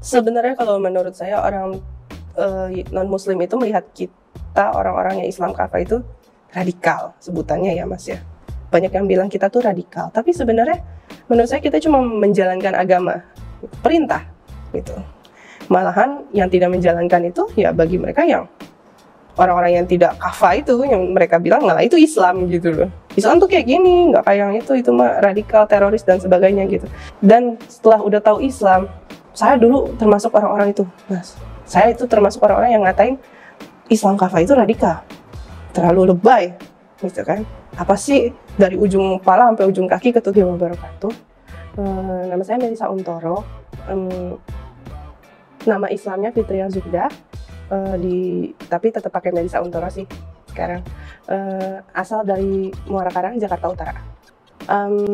Sebenarnya kalau menurut saya orang non-Muslim itu melihat kita orang-orang yang Islam kafah itu radikal sebutannya ya Mas ya. Banyak yang bilang kita tuh radikal, tapi sebenarnya menurut saya kita cuma menjalankan agama, perintah gitu. Malahan yang tidak menjalankan itu ya bagi mereka yang orang-orang yang tidak kafah itu yang mereka bilang malah itu Islam gitu loh. Islam tuh kayak gini, nggak kayak yang itu mah radikal, teroris dan sebagainya gitu. Dan setelah udah tahu Islam, saya dulu termasuk orang-orang itu, Mas. Saya itu termasuk orang-orang yang ngatain Islam kafah itu radikal, terlalu lebay, gitu kan. Apa sih dari ujung kepala sampai ujung kaki ketujuh wabarakatuh. Nama saya Melisa Untoro. Nama Islamnya Fitria Zubda. Tapi tetap pakai Melisa Untoro sih sekarang. Asal dari Muara Karang, Jakarta Utara.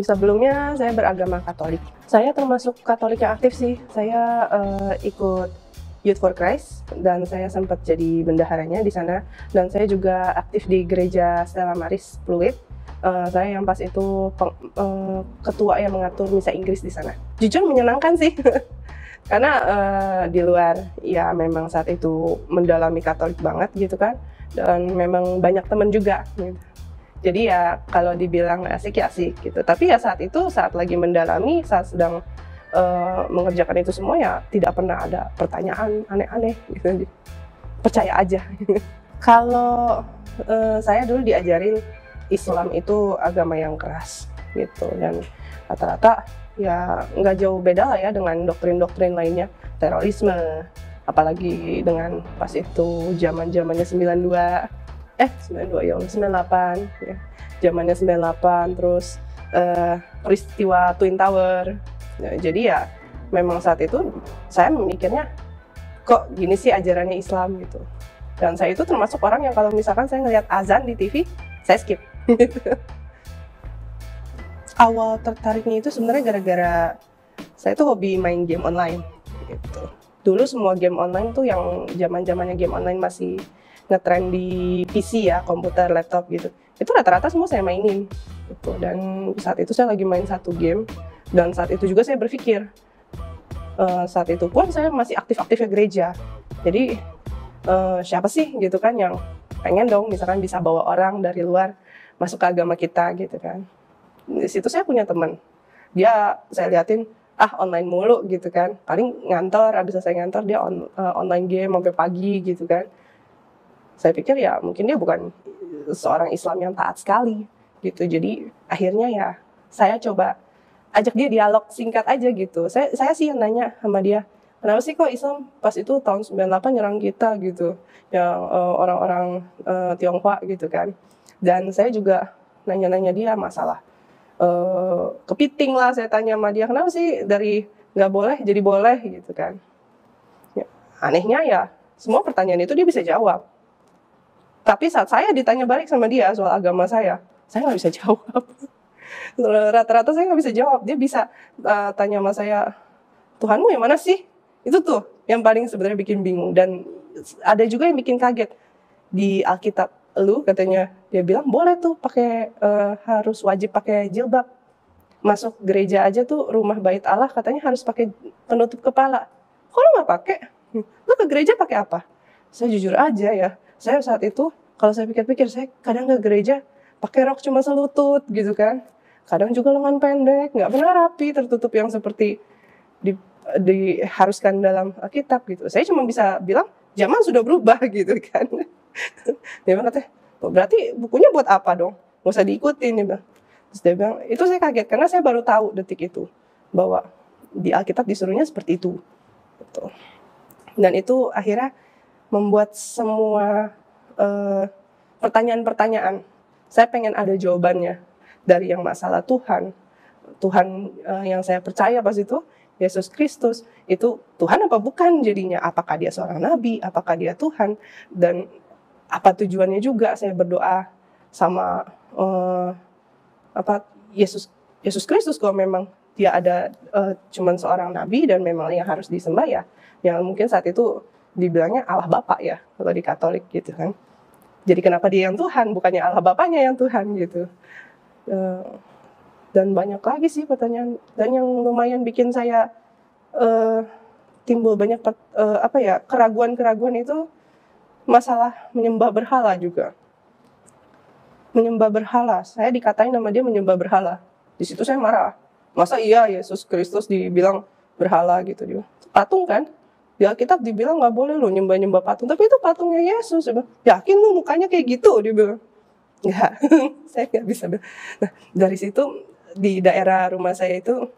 Sebelumnya saya beragama Katolik. Saya termasuk Katolik yang aktif sih. Saya ikut Youth for Christ dan saya sempat jadi bendaharanya di sana. Dan saya juga aktif di gereja Stella Maris Pluit. Saya yang pas itu ketua yang mengatur misa Inggris di sana. Jujur menyenangkan sih. Karena di luar ya memang saat itu mendalami Katolik banget gitu kan, dan memang banyak teman juga gitu. Jadi ya kalau dibilang asik ya asik gitu, tapi ya saat itu saat lagi mendalami, saat sedang mengerjakan itu semua ya tidak pernah ada pertanyaan aneh-aneh gitu, percaya aja. Kalau saya dulu diajarin Islam itu agama yang keras gitu, dan rata-rata ya nggak jauh beda lah ya dengan doktrin-doktrin lainnya, terorisme, apalagi dengan pas itu zamannya 92 ya 98 ya, zamannya 98, terus peristiwa Twin Tower. Nah, jadi ya memang saat itu saya memikirnya kok gini sih ajarannya Islam gitu, dan saya itu termasuk orang yang kalau misalkan saya ngelihat azan di TV saya skip. Awal tertariknya itu sebenarnya gara-gara saya tuh hobi main game online gitu. Dulu semua game online tuh yang zaman-zamannya game online masih ngetrend di PC ya, komputer, laptop gitu. Itu rata-rata semua saya mainin gitu. Dan saat itu saya lagi main satu game, dan saat itu juga saya berpikir saat itu pun saya masih aktif-aktifnya gereja. Jadi siapa sih gitu kan yang pengen dong misalkan bisa bawa orang dari luar masuk ke agama kita gitu kan. Di situ saya punya teman, dia saya liatin online mulu gitu kan, paling ngantor, abis selesai ngantor dia online game sampai pagi gitu kan. Saya pikir ya mungkin dia bukan seorang Islam yang taat sekali gitu, jadi akhirnya ya saya coba ajak dia dialog singkat aja gitu. Saya sih yang nanya sama dia, kenapa sih kok Islam pas itu tahun 98 nyerang kita gitu, yang orang-orang Tionghoa gitu kan. Dan saya juga nanya-nanya dia masalah kepiting lah, saya tanya sama dia, kenapa sih dari nggak boleh jadi boleh gitu kan. Ya, anehnya ya semua pertanyaan itu dia bisa jawab, tapi saat saya ditanya balik sama dia soal agama saya nggak bisa jawab. Rata-rata saya nggak bisa jawab. Dia bisa tanya sama saya, Tuhanmu yang mana sih? Itu tuh yang paling sebenarnya bikin bingung. Dan ada juga yang bikin kaget. Di Alkitab lu katanya, dia bilang boleh tuh pakai harus wajib pakai jilbab. Masuk gereja aja tuh rumah bait Allah katanya harus pakai penutup kepala. Kok lu nggak pakai? Lu ke gereja pakai apa? Saya jujur aja ya, saya saat itu kalau saya pikir-pikir, saya kadang ke gereja pakai rok cuma selutut gitu kan. Kadang juga lengan pendek, nggak pernah rapi, tertutup yang seperti diharuskan dalam Alkitab gitu. Saya cuma bisa bilang zaman sudah berubah gitu kan. Dia bilang katanya, berarti bukunya buat apa dong? Nggak usah diikutin, dia bilang. Terus dia bilang, itu saya kaget karena saya baru tahu detik itu bahwa di Alkitab disuruhnya seperti itu. Gitu. Dan itu akhirnya membuat semua pertanyaan-pertanyaan, saya pengen ada jawabannya dari yang masalah Tuhan yang saya percaya pas itu, Yesus Kristus, itu Tuhan apa bukan jadinya, apakah dia seorang nabi, apakah dia Tuhan, dan apa tujuannya juga saya berdoa sama Yesus Kristus kalau memang dia ada cuman seorang nabi dan memang yang harus disembah ya, yang mungkin saat itu dibilangnya Allah Bapa ya kalau di Katolik gitu kan. Jadi kenapa dia yang Tuhan, bukannya Allah Bapanya yang Tuhan gitu. Dan banyak lagi sih pertanyaan, dan yang lumayan bikin saya timbul banyak keraguan-keraguan itu masalah menyembah berhala juga. Menyembah berhala, saya dikatain sama dia menyembah berhala. Di situ saya marah. Masa iya Yesus Kristus dibilang berhala gitu dia. Patung kan? Di Alkitab dibilang nggak boleh lo nyembah-nyembah patung, tapi itu patungnya Yesus. Yakin lu mukanya kayak gitu? Dia bilang. Ya, saya nggak bisa. Nah, dari situ di daerah rumah saya itu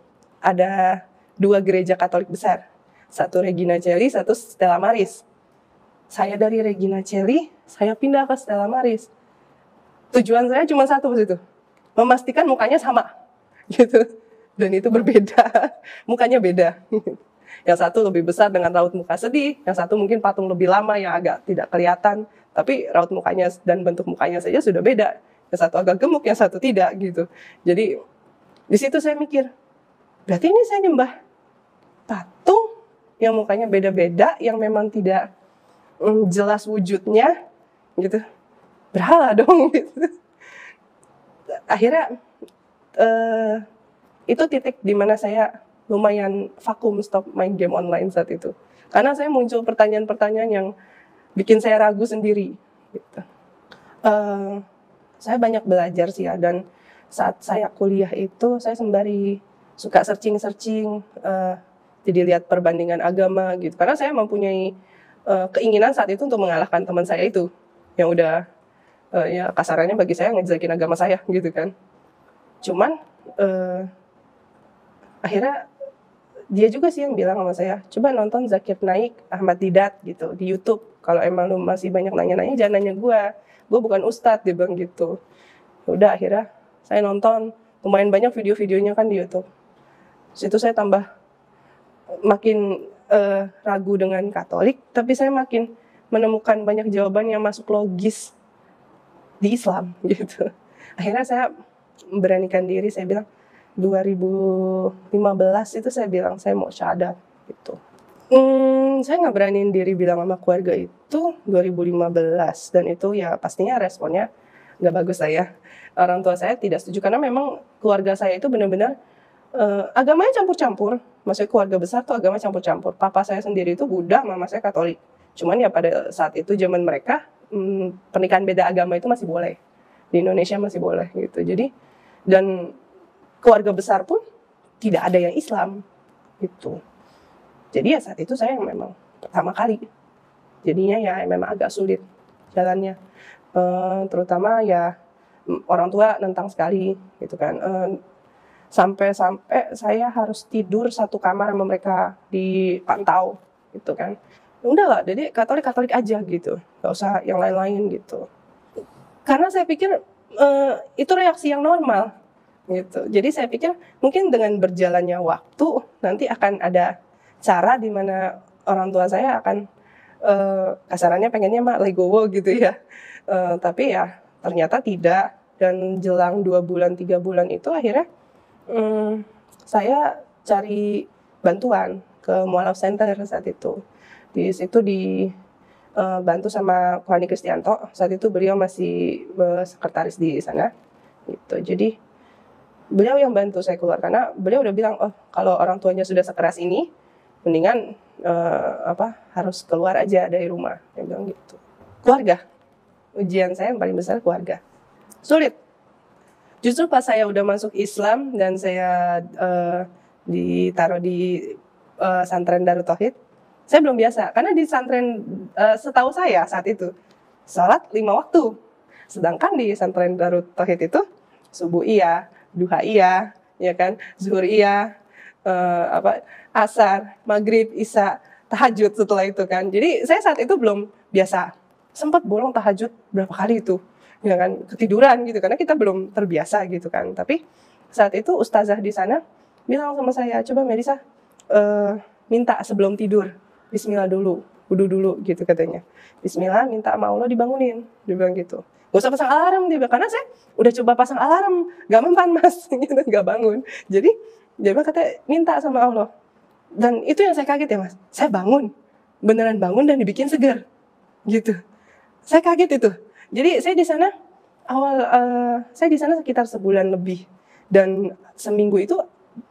ada 2 gereja Katolik besar. Satu Regina Coeli, satu Stella Maris. Saya dari Regina Coeli, saya pindah ke Stella Maris. Tujuan saya cuma satu situ, memastikan mukanya sama, gitu. Dan itu berbeda, mukanya beda. Yang satu lebih besar dengan raut muka sedih, yang satu mungkin patung lebih lama yang agak tidak kelihatan, tapi raut mukanya dan bentuk mukanya saja sudah beda. Yang satu agak gemuk, yang satu tidak, gitu. Jadi di situ saya mikir, berarti ini saya nyembah patung yang mukanya beda-beda, yang memang tidak jelas wujudnya, gitu. Berhala dong, gitu. Akhirnya itu titik di mana saya lumayan vakum stop main game online saat itu. Karena saya muncul pertanyaan-pertanyaan yang bikin saya ragu sendiri. Gitu. Saya banyak belajar sih ya, dan saat saya kuliah itu saya sembari suka searching-searching, jadi lihat perbandingan agama gitu. Karena saya mempunyai keinginan saat itu untuk mengalahkan teman saya itu, yang udah ya kasarannya bagi saya ngejelekin agama saya gitu kan. Cuman akhirnya dia juga sih yang bilang sama saya, coba nonton Zakir Naik, Ahmad Didat gitu di YouTube. Kalau emang lu masih banyak nanya-nanya, jangan nanya gue bukan ustadz, dia bilang gitu. Udah akhirnya saya nonton, lumayan banyak video-videonya kan di YouTube. Situ saya tambah makin ragu dengan Katolik, tapi saya makin menemukan banyak jawaban yang masuk logis di Islam gitu. Akhirnya saya memberanikan diri, saya bilang 2015 itu saya bilang saya mau syahadat gitu. Saya nggak beraniin diri bilang sama keluarga itu 2015, dan itu ya pastinya responnya nggak bagus saya. Orang tua saya tidak setuju karena memang keluarga saya itu benar-benar agamanya campur-campur. Maksudnya keluarga besar tuh agama campur-campur. Papa saya sendiri itu Buddha, mama saya Katolik. Cuman ya pada saat itu zaman mereka pernikahan beda agama itu masih boleh. Di Indonesia masih boleh gitu. Jadi dan keluarga besar pun tidak ada yang Islam gitu. Jadi ya saat itu saya memang pertama kali. Jadinya ya memang agak sulit jalannya. Terutama ya orang tua nentang sekali gitu kan. Sampai-sampai saya harus tidur satu kamar sama mereka, dipantau gitu kan. Udah lah, jadi Katolik aja gitu. Gak usah yang lain-lain gitu. Karena saya pikir itu reaksi yang normal gitu. Jadi saya pikir mungkin dengan berjalannya waktu nanti akan ada cara di mana orang tua saya akan kasarannya pengennya mah legowo gitu ya. Tapi ya ternyata tidak, dan jelang 2 bulan 3 bulan itu akhirnya saya cari bantuan ke Mualaf Center saat itu. Di situ dibantu sama Kohani Kristianto. Saat itu beliau masih sekretaris di sana gitu. Jadi beliau yang bantu saya keluar karena beliau udah bilang, oh kalau orang tuanya sudah sekeras ini, mendingan harus keluar aja dari rumah. Dia bilang gitu. Keluarga, ujian saya yang paling besar keluarga. Sulit. Justru pas saya udah masuk Islam dan saya ditaruh di santren Darut Tauhid, saya belum biasa. Karena di santren setahu saya saat itu salat 5 waktu, sedangkan di santren Darut Tauhid itu subuh iya, duha iya, ya kan, zuhur iya, asar, maghrib, isya, tahajud setelah itu kan. Jadi saya saat itu belum biasa. Sempat bolong tahajud berapa kali itu, ya kan, ketiduran gitu karena kita belum terbiasa gitu kan. Tapi saat itu ustazah di sana bilang sama saya, coba Melisa minta sebelum tidur, Bismillah dulu, wudu dulu gitu katanya. Bismillah, minta sama Allah dibangunin, dia bilang gitu. Gak usah pasang alarm, dia bilang, karena saya udah coba pasang alarm, gak mempan mas, gitu, gak bangun. Jadi dia bilang katanya minta sama Allah. Dan itu yang saya kaget ya mas, saya bangun, beneran bangun dan dibikin segar, gitu. Saya kaget itu. Jadi saya di sana saya di sana sekitar sebulan lebih, dan seminggu itu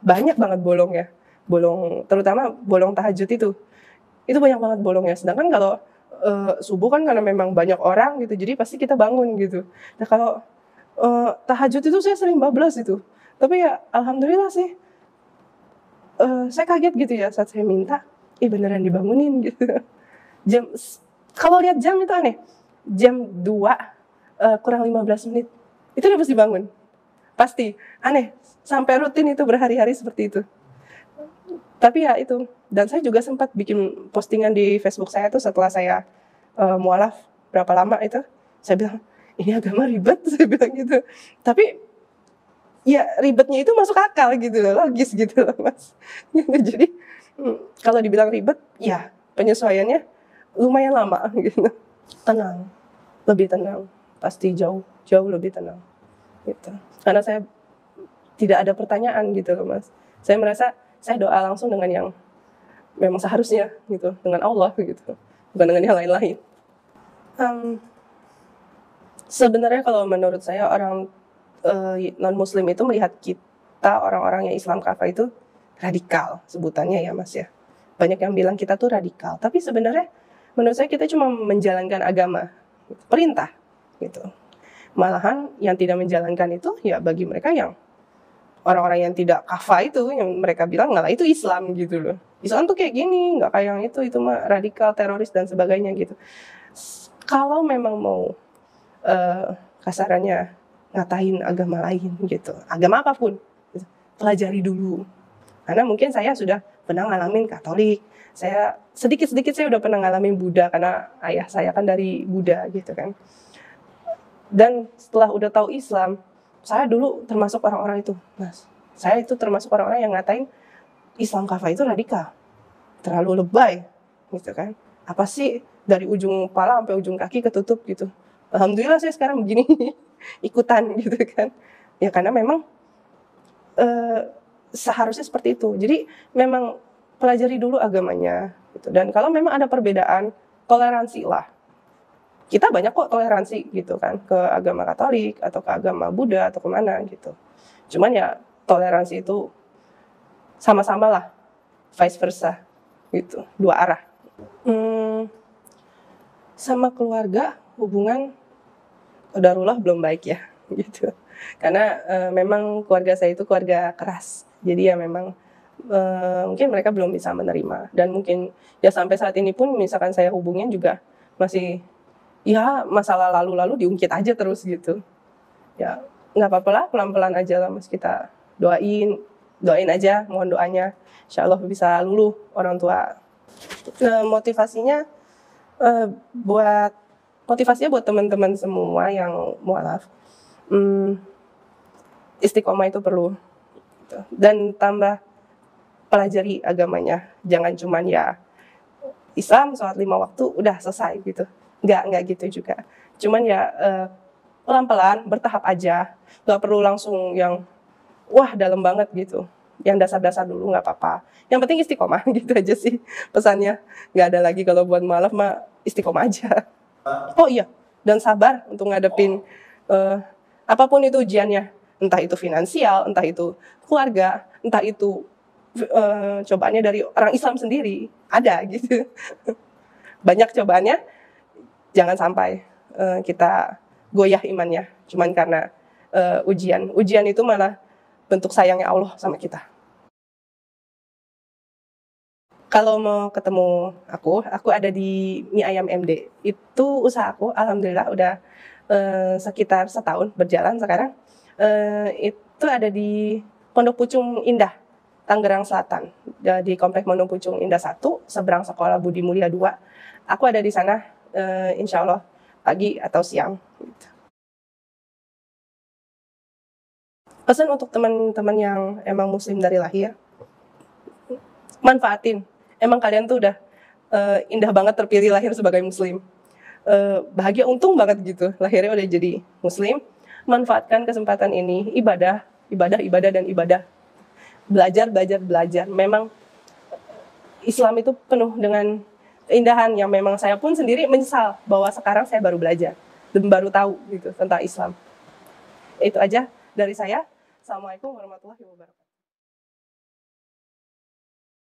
banyak banget bolongnya, terutama bolong tahajud itu. itu banyak banget bolongnya. Sedangkan kalau subuh kan karena memang banyak orang gitu, jadi pasti kita bangun gitu. Nah kalau tahajud itu saya sering bablas itu. Tapi ya alhamdulillah sih, saya kaget gitu ya saat saya minta, beneran dibangunin gitu. Jam kalau lihat jam itu aneh. Jam 2 kurang 15 menit. Itu udah pasti bangun. Pasti. Aneh. Sampai rutin itu berhari-hari seperti itu. Tapi ya itu. Dan saya juga sempat bikin postingan di Facebook saya tuh setelah saya mualaf berapa lama itu. Saya bilang, ini agama ribet, saya bilang gitu. Tapi ya ribetnya itu masuk akal gitu loh, logis gitu loh Mas. Jadi kalau dibilang ribet, ya penyesuaiannya lumayan lama gitu. Tenang, lebih tenang, pasti jauh lebih tenang gitu. Karena saya tidak ada pertanyaan gitu loh Mas. Saya merasa saya doa langsung dengan yang memang seharusnya gitu, dengan Allah gitu, bukan dengan yang lain-lain. Sebenarnya kalau menurut saya orang non-muslim itu melihat kita orang-orang yang Islam kafah itu radikal sebutannya ya Mas ya. Banyak yang bilang kita tuh radikal, tapi sebenarnya menurut saya kita cuma menjalankan agama, perintah gitu. Malahan yang tidak menjalankan itu ya bagi mereka yang orang-orang yang tidak kafah itu, yang mereka bilang nggak lah itu Islam gitu loh. Islam tuh kayak gini, nggak kayak yang itu mah radikal, teroris dan sebagainya gitu. Kalau memang mau kasarannya ngatain agama lain gitu, agama apapun, gitu, pelajari dulu. Karena mungkin saya sudah pernah ngalamin Katolik, saya sedikit-sedikit saya udah pernah ngalamin Buddha karena ayah saya kan dari Buddha gitu kan. Dan setelah udah tahu Islam, saya dulu termasuk orang-orang itu, Mas. Saya itu termasuk orang-orang yang ngatain Islam kafah itu radikal, terlalu lebay, gitu kan. Apa sih dari ujung kepala sampai ujung kaki ketutup gitu. Alhamdulillah saya sekarang begini, ikutan gitu kan. Ya karena memang seharusnya seperti itu. Jadi memang pelajari dulu agamanya. Gitu. Dan kalau memang ada perbedaan, toleransi lah. Kita banyak kok toleransi gitu kan ke agama Katolik atau ke agama Buddha atau kemana gitu. Cuman ya toleransi itu sama-sama lah, vice versa gitu, dua arah. Sama keluarga hubungan qadarullah belum baik ya gitu. Karena memang keluarga saya itu keluarga keras. Jadi ya memang mungkin mereka belum bisa menerima dan mungkin ya sampai saat ini pun misalkan saya hubungin juga masih ya masalah lalu-lalu diungkit aja terus gitu. Ya nggak apa-apa lah, pelan-pelan aja lah Mas, kita doain aja, mohon doanya. Insya Allah bisa luluh orang tua. Nah, motivasinya buat teman-teman semua yang mualaf, istiqomah itu perlu gitu. Dan tambah pelajari agamanya, jangan cuman ya Islam sholat 5 waktu udah selesai gitu, nggak gitu juga. Cuman ya pelan-pelan, bertahap aja, nggak perlu langsung yang wah dalam banget gitu. Yang dasar-dasar dulu nggak apa-apa. Yang penting istiqomah gitu aja sih pesannya. Nggak ada lagi kalau buat mualaf mah istiqomah aja. Oh iya, dan sabar untuk ngadepin apapun itu ujiannya. Entah itu finansial, entah itu keluarga, entah itu cobaannya dari orang Islam sendiri. Ada gitu. Banyak cobaannya, jangan sampai kita goyah imannya. Cuman karena ujian. Ujian itu malah bentuk sayangnya Allah sama kita. Kalau mau ketemu aku ada di Mie Ayam MD. Itu usaha aku, alhamdulillah udah sekitar setahun berjalan sekarang. Itu ada di Pondok Pucung Indah, Tangerang Selatan. Di Komplek Pondok Pucung Indah 1, seberang Sekolah Budi Mulia 2. Aku ada di sana, insya Allah pagi atau siang. Gitu. Pesan untuk teman-teman yang emang muslim dari lahir, manfaatin. Emang kalian tuh udah indah banget terpilih lahir sebagai muslim. Bahagia, untung banget gitu, lahirnya udah jadi muslim. Manfaatkan kesempatan ini, ibadah, dan ibadah. Belajar. Memang Islam itu penuh dengan keindahan yang memang saya pun sendiri menyesal bahwa sekarang saya baru belajar dan baru tahu gitu tentang Islam. Itu aja dari saya. Assalamualaikum warahmatullahi wabarakatuh.